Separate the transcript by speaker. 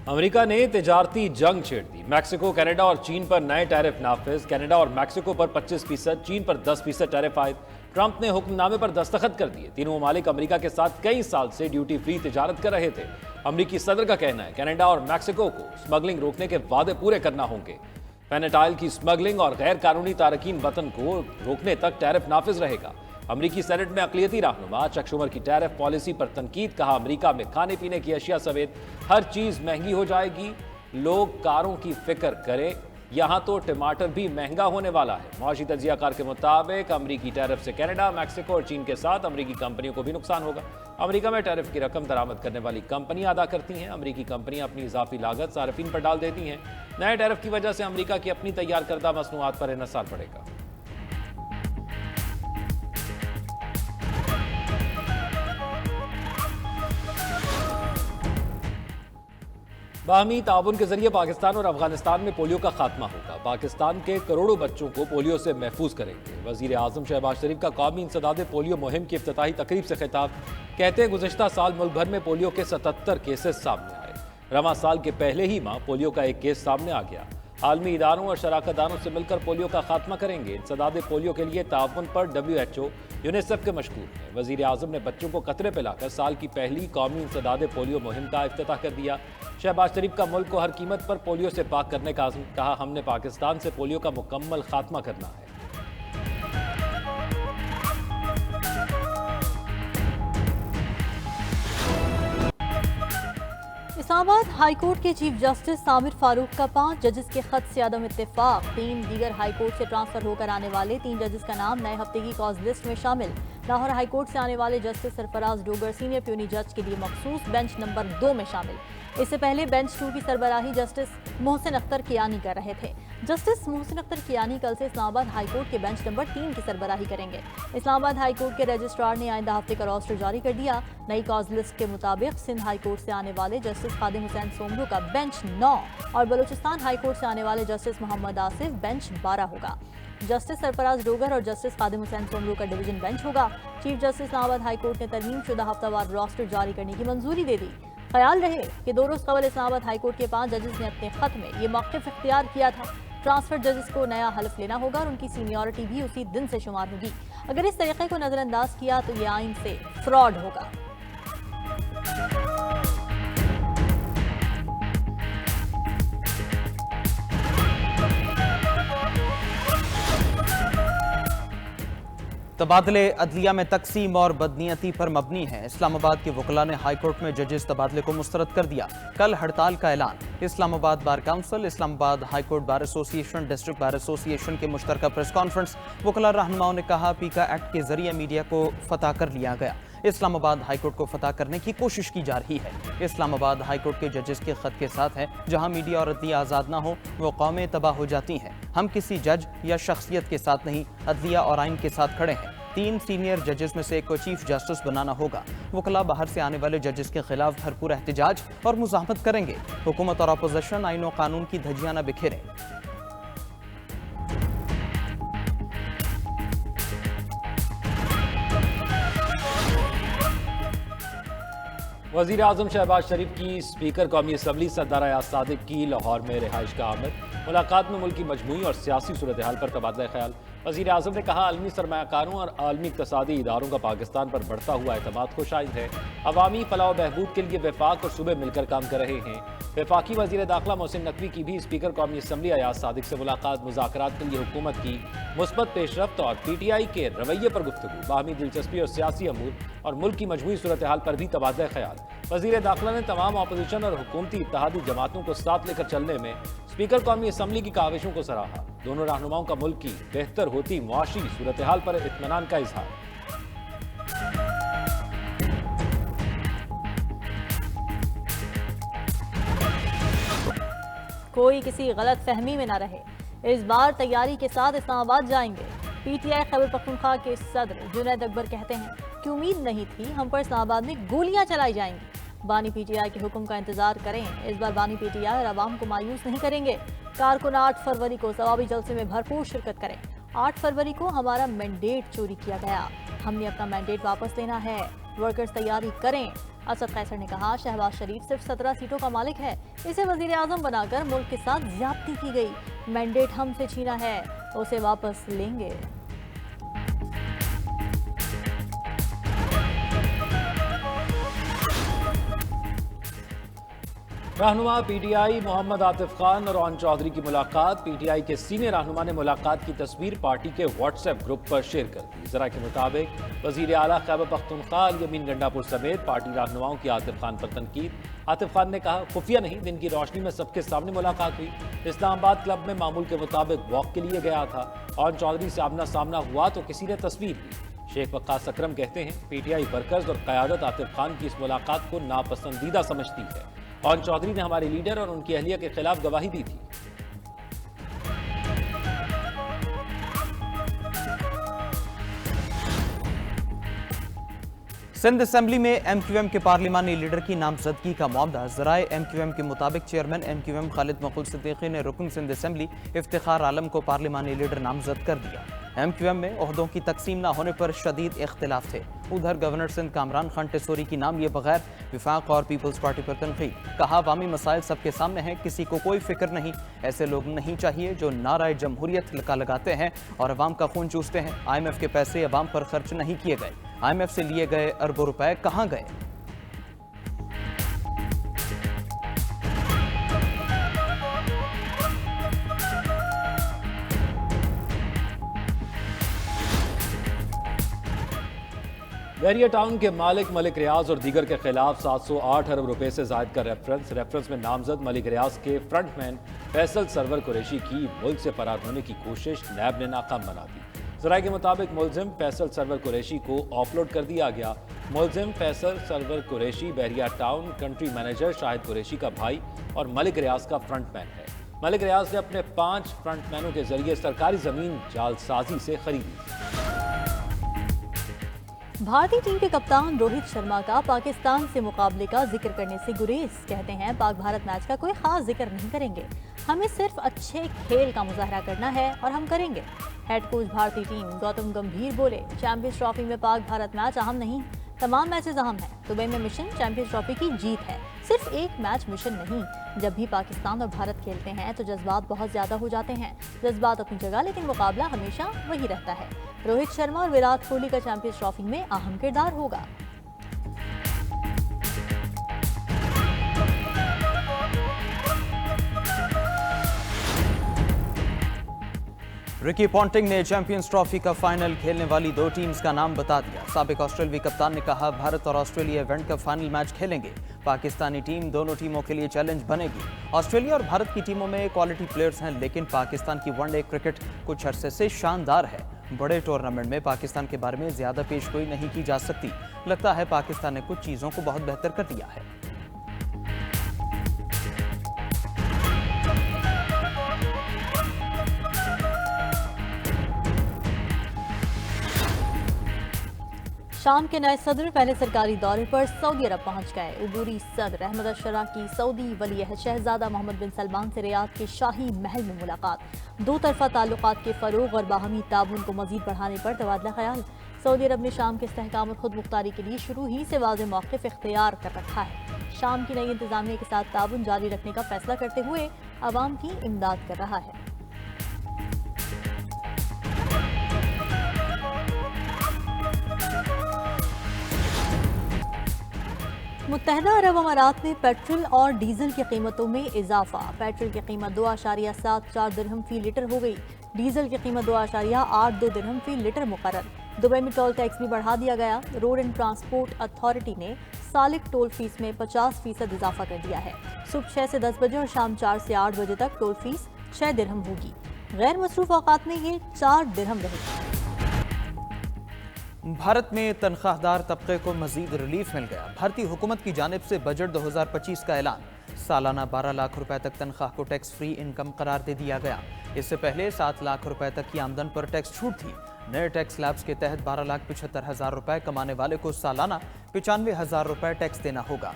Speaker 1: America ने तिजारती जंग छेड़ दी। मैक्सिको, कनाडा और चीन पर नए टैरिफ नाफिज। कनाडा और मैक्सिको पर 25%, चीन पर 10% टैरिफ आयद। ट्रंप ने हुक्मनामे पर दस्तखत कर दिए। तीनों ममालिक अमेरिका के साथ कई साल से ड्यूटी फ्री तिजारत कर रहे थे। अमेरिकी सदर का कहना है कनाडा और मैक्सिको को स्मगलिंग रोकने के वादे पूरे करना होंगे। फेनेटाइल की स्मगलिंग और गैर कानूनी तारकीन वतन को रोकने तक टैरिफ नाफिज रहेगा। अमरीकी सेनेट में अक़लियती रहनुमा चक शुमर की टैरिफ पॉलिसी पर तनकीद। कहा, अमेरिका में खाने पीने की अशिया समेत हर चीज महंगी हो जाएगी। लोग कारों की फिक्र करें, यहां तो टमाटर भी महंगा होने वाला है। मुआशी तजियाकार के मुताबिक अमरीकी टैरिफ से कनाडा, मैक्सिको और चीन के साथ अमरीकी कंपनियों को भी नुकसान होगा। अमरीका में टैरिफ की रकम दरामद करने वाली कंपनियां अदा करती हैं। अमरीकी कंपनियां अपनी इजाफी लागत सार्फिन पर डाल देती हैं। नए टैरिफ की वजह से अमरीका की अपनी तैयार करदा मसनूआत पर इन्हसार पड़ेगा। बाहमी ताउन के जरिए पाकिस्तान और अफगानिस्तान में पोलियो का खात्मा होगा। पाकिस्तान के करोड़ों बच्चों को पोलियो से महफूज करेंगे। वजीर आजम शहबाज शरीफ का कौमी इंसदाद पोलियो मुहिम की इफ्तिताही तकरीब से खिताब। कहते हैं, गुज़िश्ता साल मुल्क भर में पोलियो के 77 केसेस सामने आए। रवां साल के पहले ही माह पोलियो का एक केस सामने आ गया। आलमी इदारों और शराकतदारों से मिलकर पोलियो का खात्मा करेंगे। इंसदाद पोलियो के लिए ताउन पर WHO, यूनिसेफ के मशकूर हैं। वजीर आजम ने बच्चों को कतरे पिलाकर साल की पहली कौमी इंसदाद पोलियो मुहिम का इफ्तिताह कर दिया। शहबाज शरीफ का मुल्क को हर कीमत पर पोलियो से पाक करने का आज़म। कहा, हमने पाकिस्तान से पोलियो का मुकम्मल खात्मा करना है।
Speaker 2: इस्लामाबाद हाई कोर्ट के चीफ जस्टिस सामिर फारूक का 5 जजेस के खत से अदम इत्तेफाक। 3 दीगर हाई कोर्ट से ट्रांसफर होकर आने वाले 3 जजेस का नाम नए हफ्ते की कॉज लिस्ट में शामिल। लाहौर हाई कोर्ट से आने वाले justice Sarfaraz Dogar senior puny जज के लिए मखसूस बेंच नंबर 2 में शामिल। इससे पहले बेंच 2 की सरबराही जस्टिस मोहसिन अख्तर कियानी कर रहे थे। जस्टिस मोहसिन अख्तर कियानी कल से इस्लामाबाद हाई कोर्ट के बेंच नंबर 3 की सरबराही करेंगे। इस्लामाबाद हाई कोर्ट के रजिस्ट्रार ने आइंदा हफ्ते का रोस्टर जारी कर दिया। नई कॉज लिस्ट के मुताबिक सिंध हाई कोर्ट से आने वाले जस्टिस खादिम हुसैन सोमरू का बेंच 9 और बलूचिस्तान हाई कोर्ट से आने वाले जस्टिस मोहम्मद आसिफ बेंच 12 होगा। जस्टिस सरफराज डोगर और जस्टिस खादिम हुसैन सोमरू का डिवीजन बेंच होगा। Chief justice Islamabad high court ने तरमीम शुदा हफ्तावार रोस्टर जारी करने की मंजूरी दे दी। ख्याल रहे कि 2 रोज कबल इस्लामाबाद हाई कोर्ट के 5 जजेस ने अपने खत में ये मौक़िफ़ इख्तियार किया था। ट्रांसफर जजेस को नया हल्फ लेना होगा और उनकी सीनियरिटी भी उसी दिन से शुमार होगी। अगर इस तरीके को नजरअंदाज किया तो ये आइन से फ्रॉड होगा।
Speaker 3: तबादले अदलिया में तकसीम और बदनीयती पर मबनी है। इस्लामाबाद के वकला ने हाई कोर्ट में जजेस तबादले को मुस्तरद कर दिया। कल हड़ताल का ऐलान। Islamabad bar council, Islamabad high court bar association, district bar association के मुश्तरका प्रेस कॉन्फ्रेंस। वकला रहनुमाओं ने कहा, पीका एक्ट के जरिए मीडिया को फतह कर लिया गया। इस्लामाबाद हाई कोर्ट को फतह करने की कोशिश की जा रही है। इस्लामाबाद हाई कोर्ट के जजेस के खत के साथ है, जहां मीडिया और अदलिया आज़ाद ना हो वो कौमें तबाह हो जाती हैं। हम किसी जज या शख्सियत के साथ नहीं, अदलिया और आइन के साथ खड़े हैं। 3 सीनियर जजेस में से एक को चीफ जस्टिस बनाना होगा। वकला बाहर से आने वाले जजेस के खिलाफ भरपूर एहतजाज और मुज़ाहमत करेंगे। हुकूमत और अपोजिशन आइन और कानून की धज्जियां न बिखेरें।
Speaker 1: वज़ीर आज़म शहबाज शरीफ की स्पीकर कौमी असम्बली सरदार अयाज सादिक की लाहौर में रिहाइश का आमद। मुलाकात में मुल्क की मजमूई और सियासी सूरत हाल पर तबादला ख्याल। वज़ीर आज़म ने कहा, आलमी सरमायाकारों और आलमी इक़्तिसादी इदारों का पाकिस्तान पर बढ़ता हुआ एतमाद खुशाइद है। अवामी फलाह बहबूद के लिए वफाक और सूबे मिलकर काम कर रहे हैं। वफाकी वज़ीर दाखिला मोहसिन नकवी की भी स्पीकर कौमी असम्बली अयाज सादिक से मुलाकात। मुज़ाकरात के लिए हुकूमत की मुस्बत पेशरफ्त और PTI के रवैये पर गुफ्तगू। बाहमी दिलचस्पी और सियासी अमूर और मुल्क की मजमूई सूरत हाल पर भी तबादला ख्याल। वज़ीर दाखिला ने तमाम अपोजिशन और हुकूमती इत्तेहादी जमातों को साथ लेकर चलने में स्पीकर कौमी असम्बली की काविशों को सराहा। दोनों रहनुमाओं का मुल्क की बेहतर होती मुआशी सूरत हाल पर इत्मीनान का इजहार।
Speaker 2: कोई किसी गलत फहमी में न रहे, इस बार तैयारी के साथ इस्लामाबाद जाएंगे। PTI खैबर पख्तूनख्वा के सदर जुनैद अकबर कहते हैं कि उम्मीद नहीं थी हम पर इस्लामाबाद में गोलियां चलाई जाएंगी। बानी PTI के हुक्म का इंतजार करें। इस बार बानी PTI और आवाम को मायूस नहीं करेंगे। कारकुन 8 फरवरी को सवाबी जलसे में भरपूर शिरकत करें। 8 फरवरी को हमारा मैंडेट चोरी किया गया, हमने अपना मैंडेट वापस लेना है। वर्कर्स तैयारी करें। असद कैसर ने कहा, शहबाज शरीफ सिर्फ 17 सीटों का मालिक है, इसे वजीर आजम बनाकर मुल्क के साथ ज्यादती की गई। मैंडेट हमसे छीना है, उसे वापस लेंगे।
Speaker 1: रहनुमा पीटीआई मोहम्मद आतिफ खान और ओन चौधरी की मुलाकात। पीटीआई के सीनियर रहनुमा ने मुलाकात की तस्वीर पार्टी के व्हाट्सएप ग्रुप पर शेयर कर दी। जरा के मुताबिक वजीर आला खैबर पख्तूनख्वा यमीन गंडापुर समेत पार्टी रहनुमाओं की आतिफ खान पर तनकीद। आतिफ खान ने कहा, खुफिया नहीं, दिन की रोशनी में सबके सामने मुलाकात हुई। इस्लामाबाद क्लब में मामूल के मुताबिक वॉक के लिए गया था। ओन चौधरी से आमना सामना हुआ तो किसी ने तस्वीर ली। शेख वक्कास अकरम कहते हैं, पीटीआई वर्कर्स और क़यादत आतिफ खान की इस मुलाकात को नापसंदीदा समझती है। ओन चौधरी ने हमारे लीडर और उनकी अहलिया के खिलाफ गवाही दी थी।
Speaker 3: सिंध असेंबली में एमक्यूएम के पार्लिमानी लीडर की नामजदगी का मामला। ज़राए एमक्यूएम के मुताबिक चेयरमैन एमक्यूएम खालिद मकबूल सिद्दीकी ने रुकन सिंध असेंबली इफ्तिखार आलम को पार्लिमानी लीडर नामजद कर दिया। एमक्यूएम में ओहदों की तकसीम न होने पर शदीद इख्तिलाफ थे। उधर गवर्नर सिंध कामरान खान टेसोरी की नाम लिए बगैर विफाक और पीपल्स पार्टी पर तनकीद। कहा, अवामी मसाइल सबके सामने हैं, किसी को कोई फिक्र नहीं। ऐसे लोग नहीं चाहिए जो नाराए जमहूरियत लगाते हैं और अवाम का खून चूसते हैं। IMF के पैसे अवाम पर खर्च नहीं किए गए। IMF से लिए गए अरबों रुपए कहाँ गए?
Speaker 1: बहरिया टाउन के मालिक मलिक रियाज और दीगर के खिलाफ 708 अरब रुपए से जायद का रेफरेंस में नामजद मलिक रियाज के फ्रंटमैन फैसल सरवर कुरैशी की मुल्क से फरार होने की कोशिश नैब ने नाकाम बना दी। ज़राए के मुताबिक मुलजिम फैसल सरवर कुरैशी को ऑफलोड कर दिया गया। मुलजिम Faisal Sarwar Qureshi Bahria Town country manager Shahid Qureshi का भाई और मलिक रियाज का फ्रंटमैन है। मलिक रियाज ने अपने 5 फ्रंटमैनों के जरिए सरकारी जमीन जालसाजी से खरीदी।
Speaker 2: भारतीय टीम के कप्तान रोहित शर्मा का पाकिस्तान से मुकाबले का जिक्र करने से गुरेज। कहते हैं, पाक भारत मैच का कोई खास जिक्र नहीं करेंगे, हमें सिर्फ अच्छे खेल का मुजाहरा करना है और हम करेंगे। हेड कोच भारतीय टीम गौतम गंभीर बोले, चैंपियंस ट्रॉफी में पाक भारत मैच अहम नहीं, तमाम मैचेस अहम हैं। दुबई में मिशन चैंपियंस ट्रॉफी की जीत है, सिर्फ एक मैच मिशन नहीं। जब भी पाकिस्तान और भारत खेलते हैं तो जज्बात बहुत ज्यादा हो जाते हैं। जज्बात अपनी जगह, लेकिन मुकाबला हमेशा वही रहता है। रोहित शर्मा और विराट कोहली का चैंपियंस ट्रॉफी में अहम किरदार होगा।
Speaker 3: रिकी पॉन्टिंग ने चैंपियंस ट्रॉफी का फाइनल खेलने वाली 2 टीम्स का नाम बता दिया। साबिक ऑस्ट्रेलियाई कप्तान ने कहा, भारत और ऑस्ट्रेलिया इवेंट का फाइनल मैच खेलेंगे। पाकिस्तानी टीम दोनों टीमों के लिए चैलेंज बनेगी। ऑस्ट्रेलिया और भारत की टीमों में क्वालिटी प्लेयर्स हैं, लेकिन पाकिस्तान की वनडे क्रिकेट कुछ अरसे से शानदार है। बड़े टूर्नामेंट में पाकिस्तान के बारे में ज्यादा पेशगोई नहीं की जा सकती। लगता है पाकिस्तान ने कुछ चीजों को बहुत बेहतर कर दिया है।
Speaker 2: शाम के नए सदर पहले सरकारी दौरे पर सऊदी अरब पहुंच गए। उबूरी सदर अहमद अशरा की सऊदी वली शहजादा मोहम्मद बिन सलमान से रियाद के शाही महल में मुलाकात। 2 तरफा ताल्लुकात के फरोग और बाहमी ताबून को मजीद बढ़ाने पर तबादला ख्याल। सऊदी अरब ने शाम के इस्तेहकाम और खुद मुख्तारी के लिए शुरू ही से वाज़ेह मौक़िफ़ इख्तियार कर रखा है। शाम की नई इंतजामिया के साथ ताबून जारी रखने का फैसला करते हुए आवाम की इमदाद कर रहा है। मुत्तहदा अरब अमारात में पेट्रोल और डीजल की कीमतों में इजाफा। पेट्रोल की कीमत 2.74 दिरहम फी लीटर हो गई। डीजल की कीमत 2.82 दिरहम फी लीटर मुकर्रर। दुबई में टोल टैक्स भी बढ़ा दिया गया। रोड एंड ट्रांसपोर्ट अथॉरिटी ने सालिक टोल फीस में 50% इजाफा कर दिया है। सुबह 6 से 10 बजे और शाम 4 से 8 बजे तक टोल फीस 6 दिरहम होगी। गैर मसरूफ औकात में ये 4 दिरहम रहेगी।
Speaker 3: भारत में तनख्वाहदार तबके को मजीद रिलीफ मिल गया। भारतीय हुकूमत की जानिब से बजट 2025 का ऐलान। सालाना 12 लाख रुपए तक तनख्वाह को टैक्स फ्री इनकम करार दे दिया गया। इससे पहले 7 लाख रुपए तक की आमदन पर टैक्स छूट थी। नए टैक्स स्लैब्स के तहत 12,75,000 रुपए कमाने वाले को सालाना 95,000 रुपए टैक्स देना होगा।